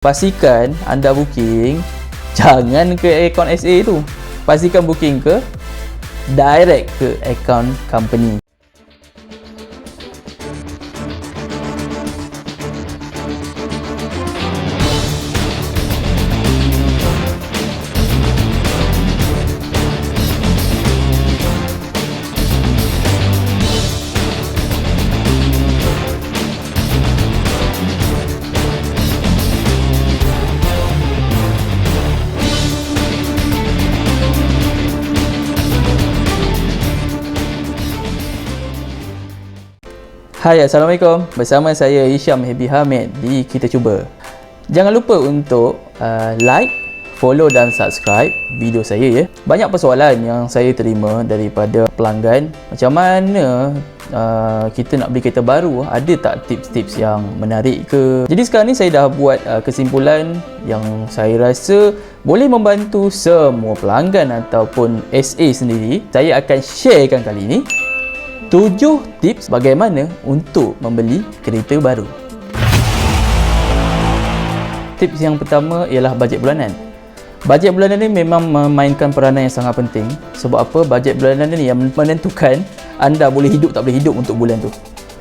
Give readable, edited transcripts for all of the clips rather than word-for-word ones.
Pastikan anda booking jangan ke akaun SA tu. Pastikan booking ke direct ke akaun company. Hai, Assalamualaikum. Bersama saya Hisham Happy Hamid di Kita Cuba. Jangan lupa untuk like, follow dan subscribe video saya ya. Banyak persoalan yang saya terima daripada pelanggan. Macam mana kita nak beli kereta baru, ada tak tips-tips yang menarik ke? Jadi sekarang ni saya dah buat kesimpulan yang saya rasa boleh membantu semua pelanggan ataupun SA sendiri. Saya akan sharekan kali ini 7 tips bagaimana untuk membeli kereta baru. Tips yang pertama ialah bajet bulanan. Bajet bulanan ni memang memainkan peranan yang sangat penting. Sebab apa? Bajet bulanan ni yang menentukan anda boleh hidup tak boleh hidup untuk bulan tu.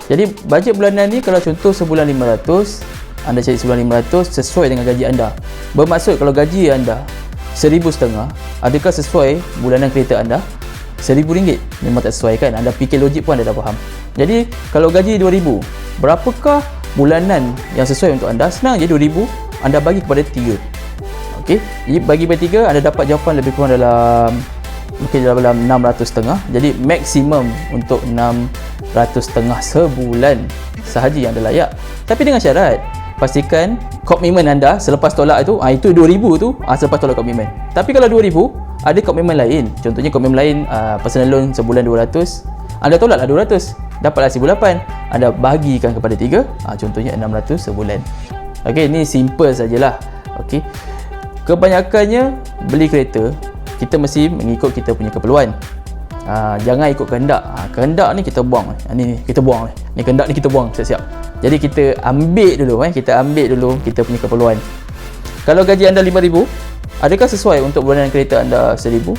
Jadi bajet bulanan ni kalau contoh sebulan 500, anda cari sebulan 500 sesuai dengan gaji anda. Bermaksud kalau gaji anda 1,500, adakah sesuai bulanan kereta anda RM1,000? Memang tak sesuai kan? Anda fikir logik pun anda dah faham. Jadi kalau gaji RM2,000, berapakah bulanan yang sesuai untuk anda? Senang je, RM2,000 anda bagi kepada 3. Okey, jadi bagi kepada 3 anda dapat jawapan lebih kurang dalam mungkin dalam 600.5. Jadi maksimum untuk 600.5 sebulan sahaja yang anda layak. Tapi dengan syarat pastikan komitmen anda selepas tolak itu RM2,000 tu selepas tolak komitmen. Tapi kalau RM2,000 ada komitmen lain, contohnya komitmen lain personal loan sebulan 200, anda tolaklah 200, dapatlah 1,800, anda bagikan kepada 3, contohnya 600 sebulan. Okey, ini simple sajalah. Okey, kebanyakannya beli kereta kita mesti mengikut kita punya keperluan. Jangan ikut kehendak. Kehendak ni kita buang, ni kita buang, ni kehendak ni kita buang siap-siap. Jadi kita ambil dulu kita punya keperluan. Kalau gaji anda RM5,000, adakah sesuai untuk bulanan kereta anda RM1,000?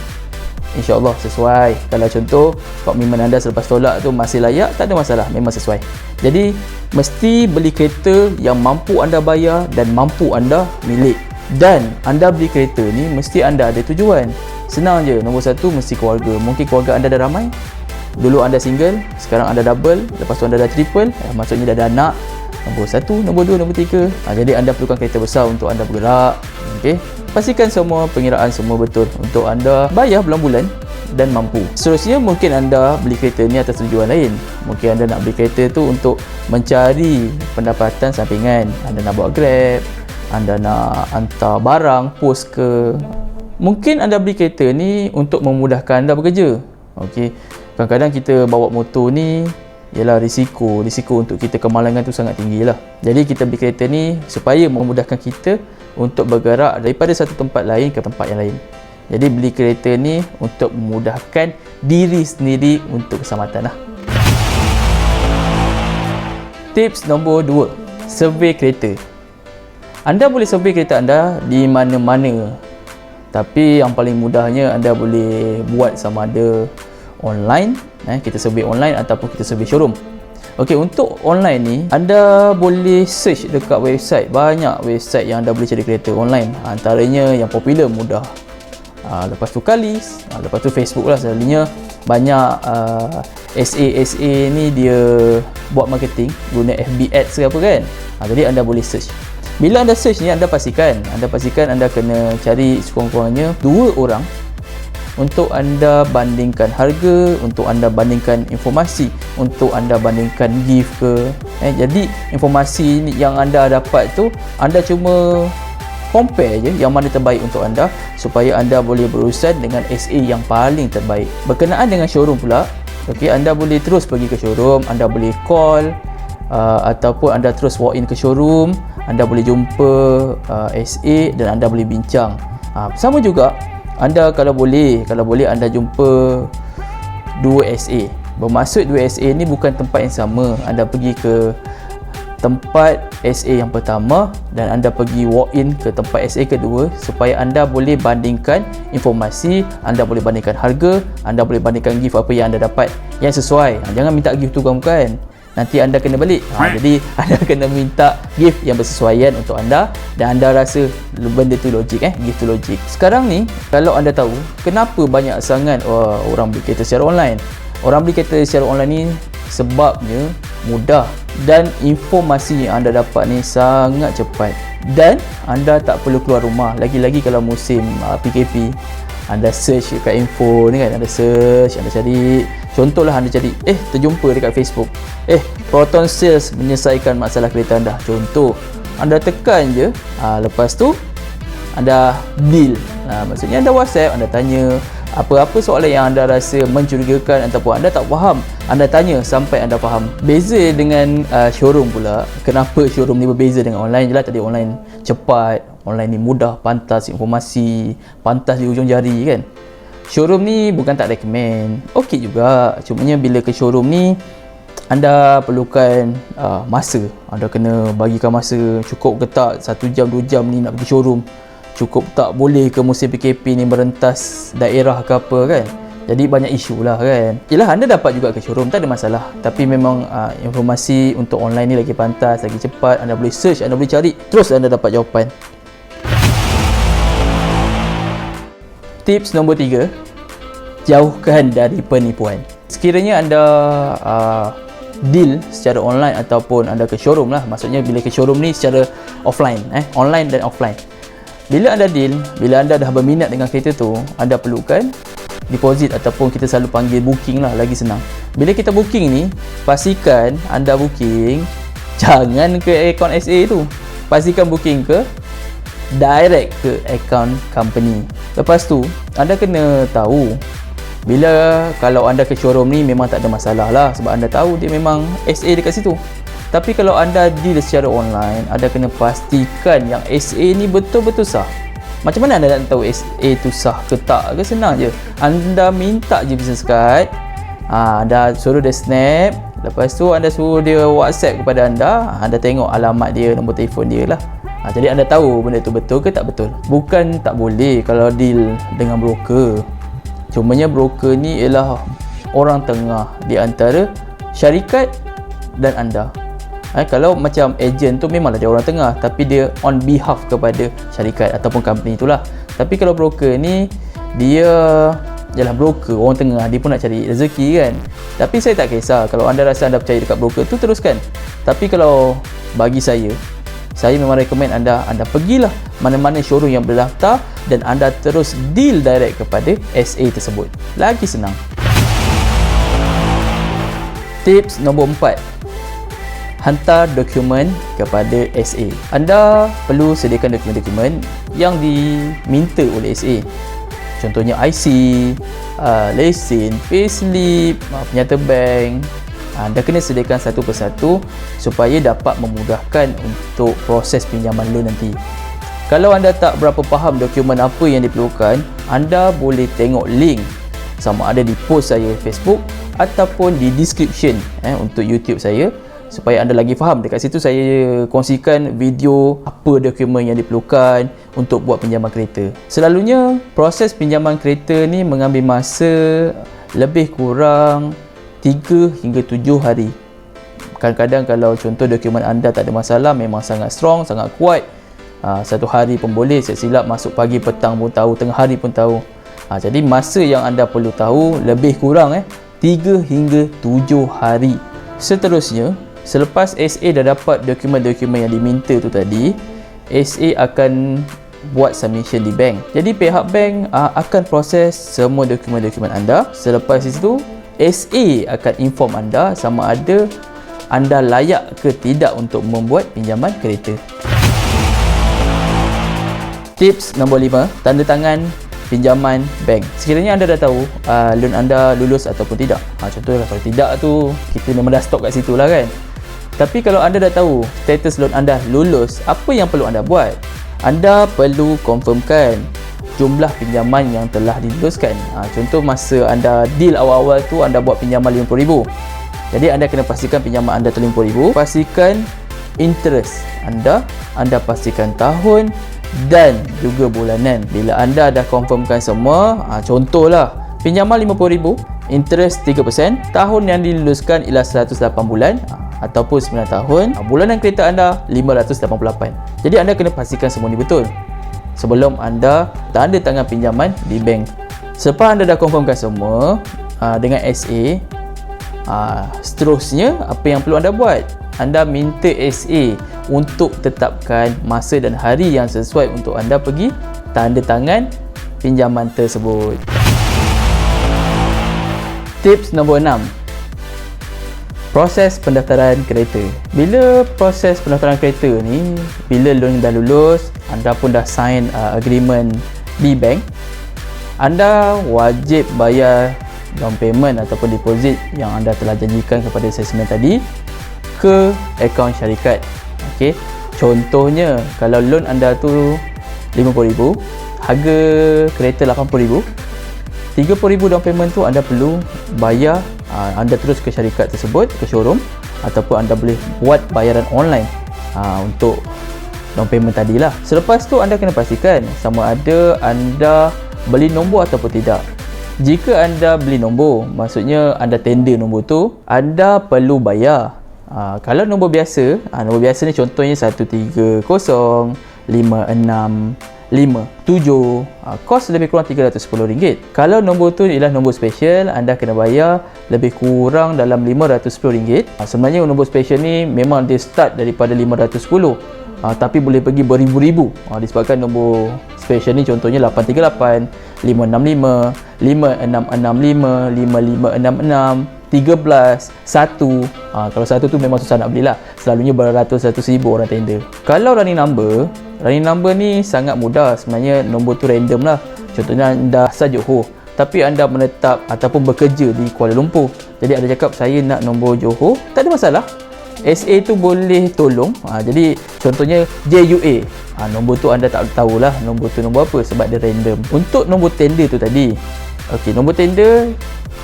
InsyaAllah sesuai. Kalau contoh komitmen anda selepas tolak tu masih layak, tak ada masalah, memang sesuai. Jadi mesti beli kereta yang mampu anda bayar dan mampu anda milik. Dan anda beli kereta ni mesti anda ada tujuan. Senang je, nombor satu mesti keluarga. Mungkin keluarga anda dah ramai. Dulu anda single, sekarang anda double, lepas tu anda dah triple, maksudnya dah ada anak. Nombor satu, nombor dua, nombor tiga. Jadi anda perlukan kereta besar untuk anda bergerak. Okey, pastikan semua pengiraan semua betul untuk anda bayar bulan-bulan dan mampu. Seterusnya mungkin anda beli kereta ni atas tujuan lain. Mungkin anda nak beli kereta tu untuk mencari pendapatan sampingan. Anda nak buat Grab, anda nak hantar barang pos ke. Mungkin anda beli kereta ni untuk memudahkan anda bekerja. Okey, kadang-kadang kita bawa motor ni ialah risiko untuk kita kemalangan tu sangat tinggi lah. Jadi kita beli kereta ni supaya memudahkan kita untuk bergerak daripada satu tempat lain ke tempat yang lain. Jadi beli kereta ni untuk memudahkan diri sendiri untuk keselamatan lah. Tips nombor 2, survey kereta. Anda boleh survey kereta anda di mana-mana. Tapi yang paling mudahnya anda boleh buat sama ada online, kita survey online ataupun kita survey showroom. Okey, untuk online ni anda boleh search dekat website. Banyak website yang anda boleh cari kereta online. Antaranya yang popular mudah. Lepas tu Kalis, lepas tu Facebook lah selalunya. Banyak SA ni dia buat marketing guna FB ads ke apa kan. Jadi anda boleh search. Bila anda search ni anda pastikan anda kena cari sekurang-kurangnya 2 orang untuk anda bandingkan harga, untuk anda bandingkan informasi, untuk anda bandingkan gift ke. Jadi informasi yang anda dapat tu anda cuma compare je yang mana terbaik untuk anda supaya anda boleh berurusan dengan SA yang paling terbaik. Berkenaan dengan showroom pula, okey, anda boleh terus pergi ke showroom, anda boleh call ataupun anda terus walk in ke showroom, anda boleh jumpa SA dan anda boleh bincang. Sama juga anda kalau boleh anda jumpa 2 SA. Bermaksud 2 SA ni bukan tempat yang sama. Anda pergi ke tempat SA yang pertama dan anda pergi walk in ke tempat SA kedua supaya anda boleh bandingkan informasi, anda boleh bandingkan harga, anda boleh bandingkan gift apa yang anda dapat yang sesuai. Jangan minta gift tu bukan, nanti anda kena balik. Jadi anda kena minta gift yang bersesuaian untuk anda dan anda rasa benda tu logik, gift tu logik. Sekarang ni kalau anda tahu kenapa banyak sangat orang beli kereta secara online. Orang beli kereta secara online ni sebabnya mudah dan informasi yang anda dapat ni sangat cepat dan anda tak perlu keluar rumah. Lagi-lagi kalau musim PKP, anda search dekat info ni kan, anda search, anda cari. Contohlah anda cari terjumpa dekat Facebook, Proton Sales menyelesaikan masalah kereta anda. Contoh, anda tekan je, lepas tu anda deal. Maksudnya anda WhatsApp, anda tanya apa-apa soalan yang anda rasa mencurigakan ataupun anda tak faham, anda tanya sampai anda faham. Beza dengan showroom pula. Kenapa showroom ni berbeza dengan online? Jelas tadi online cepat, online ni mudah, pantas informasi, pantas di ujung jari kan. Showroom ni bukan tak recommend, okey juga. Cumanya bila ke showroom ni anda perlukan masa. Anda kena bagikan masa. Cukup ke tak 1 jam 2 jam ni nak pergi showroom? Cukup tak? Boleh ke musim PKP ni merentas daerah ke apa kan? Jadi banyak isu lah kan. Yelah, anda dapat juga ke showroom, tak ada masalah. Tapi memang informasi untuk online ni lagi pantas, lagi cepat. Anda boleh search, anda boleh cari, terus anda dapat jawapan. Tips nombor 3, jauhkan dari penipuan. Sekiranya anda deal secara online ataupun anda ke showroom lah. Maksudnya bila ke showroom ni secara offline, online dan offline. Bila anda deal, bila anda dah berminat dengan kereta tu, anda perlukan deposit ataupun kita selalu panggil booking lah, lagi senang. Bila kita booking ni, pastikan anda booking jangan ke akaun SA tu. Pastikan booking ke direct ke akaun company. Lepas tu, anda kena tahu bila kalau anda ke showroom ni memang tak ada masalah lah sebab anda tahu dia memang SA dekat situ. Tapi kalau anda deal secara online, anda kena pastikan yang SA ni betul-betul sah. Macam mana anda nak tahu SA tu sah ke tak? Ke senang je. Anda minta je business card, anda suruh dia snap, lepas tu anda suruh dia WhatsApp kepada anda, anda tengok alamat dia, nombor telefon dia lah. Jadi anda tahu benda tu betul ke tak betul. Bukan tak boleh kalau deal dengan broker. Cumanya broker ni ialah orang tengah di antara syarikat dan anda. Kalau macam agent tu memanglah dia orang tengah, tapi dia on behalf kepada syarikat ataupun company itulah. Tapi kalau broker ni dia ialah broker, orang tengah, dia pun nak cari rezeki kan. Tapi saya tak kisah, kalau anda rasa anda percaya dekat broker tu, teruskan. Tapi kalau bagi saya memang recommend anda pergilah mana-mana showroom yang berdaftar dan anda terus deal direct kepada SA tersebut. Lagi senang. Tips nombor 4, hantar dokumen kepada SA. Anda perlu sediakan dokumen-dokumen yang diminta oleh SA. Contohnya IC, lesen, payslip, penyata bank. Anda kena sediakan satu persatu supaya dapat memudahkan untuk proses pinjaman loan nanti. Kalau anda tak berapa faham dokumen apa yang diperlukan, anda boleh tengok link sama ada di post saya Facebook ataupun di description untuk YouTube saya supaya anda lagi faham. Dekat situ saya kongsikan video apa dokumen yang diperlukan untuk buat pinjaman kereta. Selalunya proses pinjaman kereta ni mengambil masa lebih kurang 3 hingga 7 hari. Kadang-kadang kalau contoh dokumen anda tak ada masalah, memang sangat strong, sangat kuat, 1 hari pun boleh. Saya silap masuk pagi, petang pun tahu, tengah hari pun tahu. Jadi masa yang anda perlu tahu lebih kurang 3 hingga 7 hari. Seterusnya, selepas SA dah dapat dokumen-dokumen yang diminta tu tadi, SA akan buat submission di bank. Jadi pihak bank akan proses semua dokumen-dokumen anda. Selepas itu, SA akan inform anda sama ada anda layak ke tidak untuk membuat pinjaman kereta. Tips nombor 5, tanda tangan pinjaman bank. Sekiranya anda dah tahu loan anda lulus ataupun tidak. Contohnya kalau tidak tu, kita memang dah stok kat situ lah kan. Tapi kalau anda dah tahu status loan anda lulus, apa yang perlu anda buat? Anda perlu confirmkan jumlah pinjaman yang telah diluluskan. Contoh masa anda deal awal-awal tu anda buat pinjaman RM50,000. Jadi anda kena pastikan pinjaman anda tu RM50,000. Pastikan interest anda pastikan tahun dan juga bulanan. Bila anda dah confirmkan semua, contohlah pinjaman RM50,000, interest 3%, tahun yang diluluskan ialah 108 bulan ataupun 9 tahun, bulanan kereta anda 588. Jadi anda kena pastikan semua ni betul sebelum anda tanda tangan pinjaman di bank. Selepas anda dah confirmkan semua dengan SA, seterusnya apa yang perlu anda buat? Anda minta SA untuk tetapkan masa dan hari yang sesuai untuk anda pergi tanda tangan pinjaman tersebut. Tips nombor 6, proses pendaftaran kereta. Bila proses pendaftaran kereta ni, bila loan dah lulus, anda pun dah sign agreement di bank, anda wajib bayar down payment ataupun deposit yang anda telah janjikan kepada salesman tadi ke akaun syarikat. Okey, contohnya kalau loan anda tu RM50,000, harga kereta RM80,000, RM30,000 down payment tu anda perlu bayar, anda terus ke syarikat tersebut, ke showroom, ataupun anda boleh buat bayaran online untuk down payment tadilah. Selepas tu anda kena pastikan sama ada anda beli nombor ataupun tidak. Jika anda beli nombor, maksudnya anda tender nombor tu, anda perlu bayar. Kalau nombor biasa ni contohnya 1305657, kos lebih kurang RM310. Kalau nombor tu ialah nombor special, anda kena bayar lebih kurang dalam RM510. Sebenarnya nombor special ni memang dia start daripada RM510, tapi boleh pergi beribu-ribu disebabkan nombor special ni contohnya 838, 565, 5665, 5566, 13, 1. Kalau 1 tu memang susah nak belilah. Selalunya beratus-ratus ribu orang tender. Kalau running number ni sangat mudah. Sebenarnya nombor tu random lah. Contohnya anda asal Johor, tapi anda menetap ataupun bekerja di Kuala Lumpur. Jadi ada cakap saya nak nombor Johor, tak ada masalah. SA tu boleh tolong. Jadi contohnya JUA, nombor tu anda tak tahulah nombor tu nombor apa sebab dia random. Untuk nombor tender tu tadi, okey, nombor tender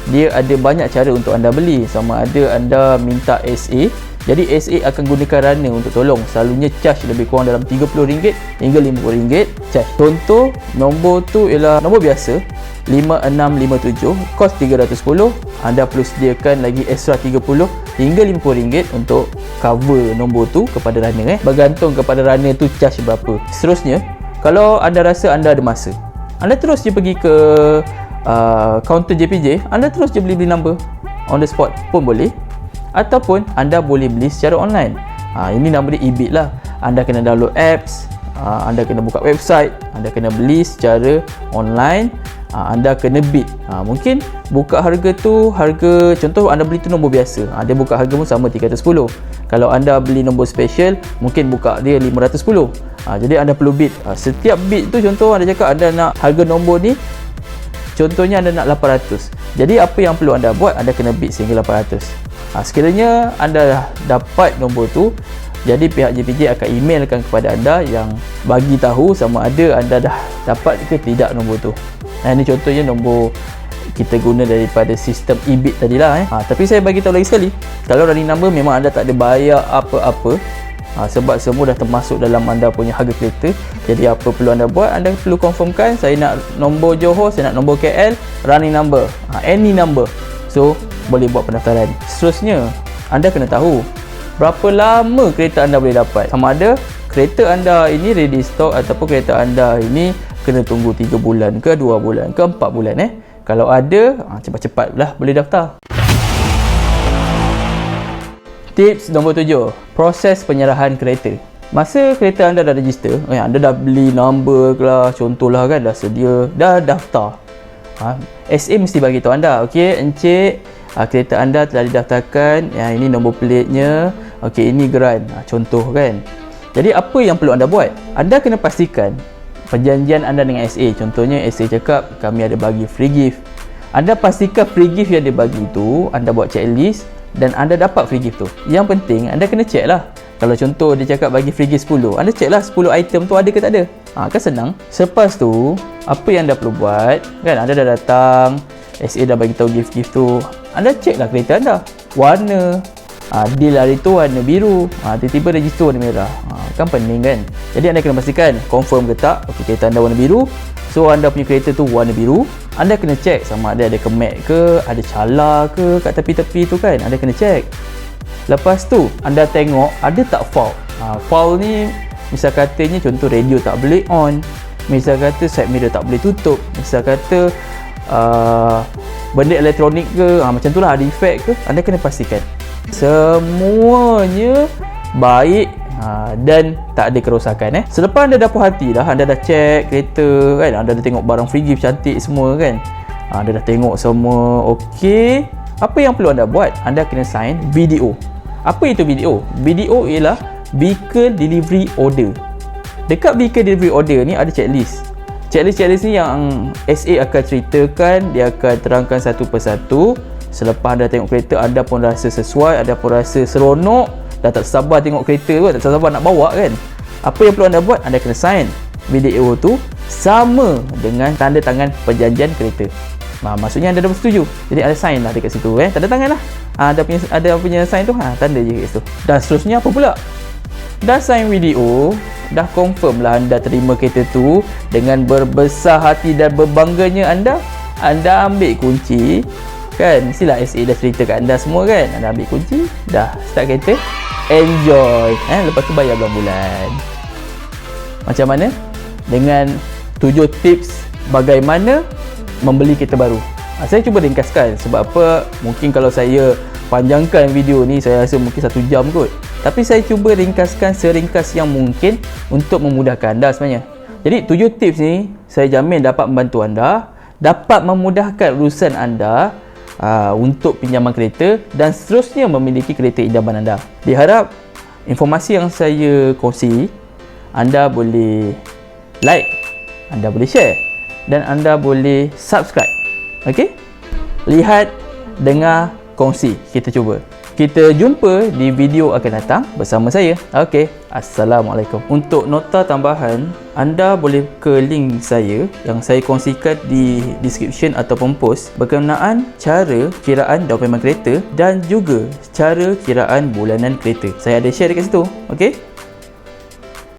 dia ada banyak cara untuk anda beli. Sama ada anda minta SA, jadi SA akan gunakan runner untuk tolong. Selalunya charge lebih kurang dalam RM30 hingga RM50 charge. Contoh nombor tu ialah nombor biasa 5657, kos RM310, anda perlu sediakan lagi extra RM30 hingga RM50 untuk cover nombor tu kepada runner. Bergantung kepada runner tu charge berapa. Seterusnya, kalau anda rasa anda ada masa, anda terus je pergi ke counter JPJ, anda terus je beli number on the spot pun boleh, ataupun anda boleh beli secara online. Ini nama dia e-bid lah. Anda kena download apps, anda kena buka website, anda kena beli secara online, anda kena bid. Mungkin buka harga tu, harga contoh anda beli tu nombor biasa, dia buka harga pun sama 310. Kalau anda beli nombor special, mungkin buka dia 510. Jadi anda perlu bid. Setiap bid tu contoh anda cakap anda nak harga nombor ni, contohnya anda nak 800. Jadi apa yang perlu anda buat, anda kena bid sehingga 800. Sekiranya anda dah dapat nombor tu, jadi pihak JPJ akan emailkan kepada anda yang bagi tahu sama ada anda dah dapat ke tidak nombor tu. Ini contohnya nombor kita guna daripada sistem e-bid tadilah. Tapi saya bagi tahu lagi sekali, kalau running number memang anda tak ada bayar apa-apa, sebab semua dah termasuk dalam anda punya harga kereta. Jadi apa perlu anda buat, anda perlu confirmkan saya nak nombor Johor, saya nak nombor KL, running number, any number. So boleh buat pendaftaran. Seterusnya, anda kena tahu berapa lama kereta anda boleh dapat. Sama ada kereta anda ini ready stock ataupun kereta anda ini kena tunggu 3 bulan ke 2 bulan ke 4 bulan. Kalau ada, cepat-cepatlah boleh daftar. Tips nombor 7, proses penyerahan kereta. Masa kereta anda dah register, anda dah beli number lah, contohlah kan, dah sedia, dah daftar, SA mesti bagi tahu anda, okey encik, kereta anda telah didaftarkan, ini nombor platenya, okey ini geran, contoh kan. Jadi apa yang perlu anda buat? Anda kena pastikan perjanjian anda dengan SA. Contohnya SA cakap kami ada bagi free gift. Anda pastikan free gift yang dia bagi tu, anda buat checklist dan anda dapat free gift tu. Yang penting anda kena check lah. Kalau contoh dia cakap bagi free gift 10, anda check lah 10 item tu ada ke tak ada. Kan senang. Selepas tu, apa yang anda perlu buat, kan anda dah datang, SA dah bagi tahu gift-gift tu, anda check lah kereta anda, warna, Deal hari tu warna biru, tiba-tiba register warna merah. Kan pening kan. Jadi anda kena pastikan confirm ke tak. Okey, kereta anda warna biru, so anda punya kereta tu warna biru. Anda kena check sama ada kemek ke, ada cala ke kat tepi-tepi tu kan. Anda kena check. Lepas tu anda tengok ada tak fault. Fault ni misal katanya contoh radio tak boleh on, misal kata side mirror tak boleh tutup, misal kata benda elektronik ke, macam tu lah, ada efek ke. Anda kena pastikan semuanya baik dan tak ada kerosakan. Selepas anda dah puas hati dah, anda dah check kereta kan, anda dah tengok barang free gift cantik semua kan, anda dah tengok semua okey, apa yang perlu anda buat? Anda kena sign VDO. Apa itu VDO? VDO ialah Vehicle Delivery Order. Dekat Vehicle Delivery Order ni ada checklist. Checklist ni yang SA akan ceritakan, dia akan terangkan satu persatu. Selepas anda tengok kereta, anda pun rasa sesuai, anda pun rasa seronok, dah tak sabar tengok kereta tu, tak sabar nak bawa kan. Apa yang perlu anda buat? Anda kena sign VDO tu sama dengan tanda tangan perjanjian kereta. Maksudnya anda dah bersetuju. Jadi anda sign lah dekat situ tanda tangan lah. Ada punya sign tu, tanda je kat situ. Dan seterusnya apa pula? Dah sign VDO, dah confirm lah anda terima kereta tu. Dengan berbesar hati dan berbangganya anda ambil kunci kan, mestilah SA dah cerita kat anda semua kan. Anda ambil kunci, dah start kereta, enjoy. Lepas tu bayar bulan-bulan. Macam mana? Dengan 7 tips bagaimana membeli kereta baru. Saya cuba ringkaskan, sebab apa, mungkin kalau saya panjangkan video ni saya rasa mungkin 1 jam kot. Tapi saya cuba ringkaskan seringkas yang mungkin untuk memudahkan anda sebenarnya. Jadi 7 tips ni saya jamin dapat membantu anda, dapat memudahkan urusan anda untuk pinjaman kereta dan seterusnya memiliki kereta idaman anda. Diharap informasi yang saya kongsi anda boleh like, anda boleh share dan anda boleh subscribe. Okey? Lihat, dengar, kongsi. Kita cuba. Kita jumpa di video akan datang bersama saya. Okey, Assalamualaikum. Untuk nota tambahan, anda boleh ke link saya yang saya kongsikan di description ataupun post berkenaan cara kiraan down payment kereta dan juga cara kiraan bulanan kereta. Saya ada share dekat situ. Okey?